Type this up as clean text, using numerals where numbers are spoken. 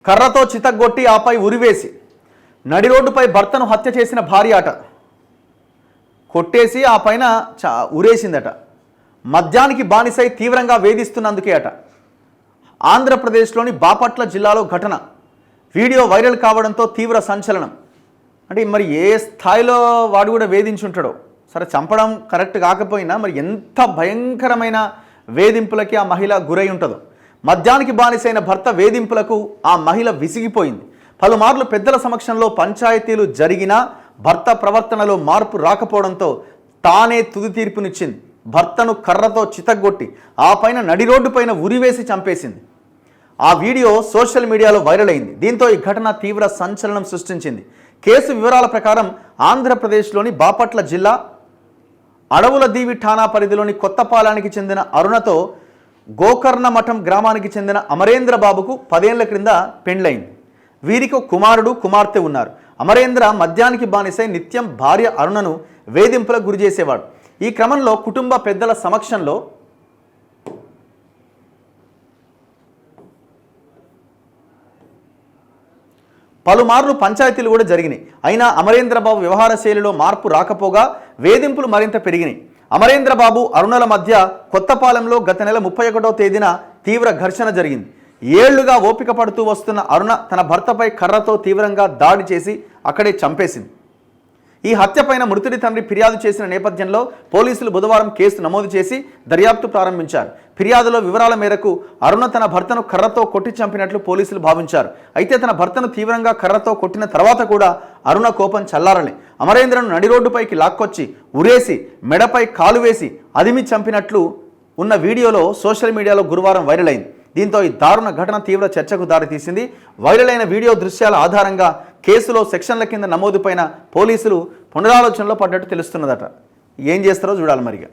కర్రతో చితగ్గొట్టి ఆపై ఉరివేసి నడి రోడ్డుపై భర్తను హత్య చేసిన భార్య అట. కొట్టేసి ఆ పైన ఉరేసిందట. మద్యానికి బానిసై తీవ్రంగా వేధిస్తున్నందుకే అట. ఆంధ్రప్రదేశ్లోని బాపట్ల జిల్లాలో ఘటన. వీడియో వైరల్ కావడంతో తీవ్ర సంచలనం. అంటే మరి ఏ స్థాయిలో వాడు కూడా వేధించుంటాడో. సరే, చంపడం కరెక్ట్ కాకపోయినా మరి ఎంత భయంకరమైన వేధింపులకి ఆ మహిళ గురై ఉంటుందో. మద్యానికి బానిసైన భర్త వేధింపులకు ఆ మహిళ విసిగిపోయింది. పలుమార్లు పెద్దల సమక్షంలో పంచాయతీలు జరిగినా భర్త ప్రవర్తనలో మార్పు రాకపోవడంతో తానే తుది తీర్పునిచ్చింది. భర్తను కర్రతో చితగ్గొట్టి ఆ పైన నడి రోడ్డు పైన ఉరివేసి చంపేసింది. ఆ వీడియో సోషల్ మీడియాలో వైరల్ అయింది. దీంతో ఈ ఘటన తీవ్ర సంచలనం సృష్టించింది. కేసు వివరాల ప్రకారం ఆంధ్రప్రదేశ్లోని బాపట్ల జిల్లా అడవుల దీవి ఠాణా పరిధిలోని కొత్తపాలానికి చెందిన అరుణతో గోకర్ణమఠం గ్రామానికి చెందిన అమరేంద్ర బాబుకు 10 ఏళ్ల క్రింద పెండ్లైంది. వీరికి కుమారుడు కుమార్తె ఉన్నారు. అమరేంద్ర మద్యానికి బానిసై నిత్యం భార్య అరుణను వేధింపులకు గురి చేసేవాడు. ఈ క్రమంలో కుటుంబ పెద్దల సమక్షంలో పలుమార్లు పంచాయతీలు కూడా జరిగినాయి. అయినా అమరేంద్రబాబు వ్యవహార శైలిలో మార్పు రాకపోగా వేధింపులు మరింత పెరిగినాయి. అమరేంద్రబాబు అరుణల మధ్య కొత్తపాలెంలో గత నెల 31వ తేదీన తీవ్ర ఘర్షణ జరిగింది. ఏళ్లుగా ఓపిక పడుతూ వస్తున్న అరుణ తన భర్తపై కర్రతో తీవ్రంగా దాడి చేసి అక్కడే చంపేసింది. ఈ హత్యపైన మృతుడి తండ్రి ఫిర్యాదు చేసిన నేపథ్యంలో పోలీసులు బుధవారం కేసు నమోదు చేసి దర్యాప్తు ప్రారంభించారు. ఫిర్యాదులో వివరాల మేరకు అరుణ తన భర్తను కర్రతో కొట్టి చంపినట్లు పోలీసులు భావించారు. అయితే తన భర్తను తీవ్రంగా కర్రతో కొట్టిన తర్వాత కూడా అరుణ కోపం చల్లారలే. అమరేంద్రను నడి రోడ్డుపైకి లాక్కొచ్చి ఉరేసి మెడపై కాలు వేసి అదిమి చంపినట్లు ఉన్న వీడియోలో సోషల్ మీడియాలో గురువారం వైరల్ అయింది. దీంతో ఈ దారుణ ఘటన తీవ్ర చర్చకు దారితీసింది. వైరల్ అయిన వీడియో దృశ్యాల ఆధారంగా కేసులో సెక్షన్ల కింద నమోదుపైన పోలీసులు పునరాలోచనలో పడ్డట్టు తెలుస్తున్నదట. ఏం చేస్తారో చూడాలి మరిగా.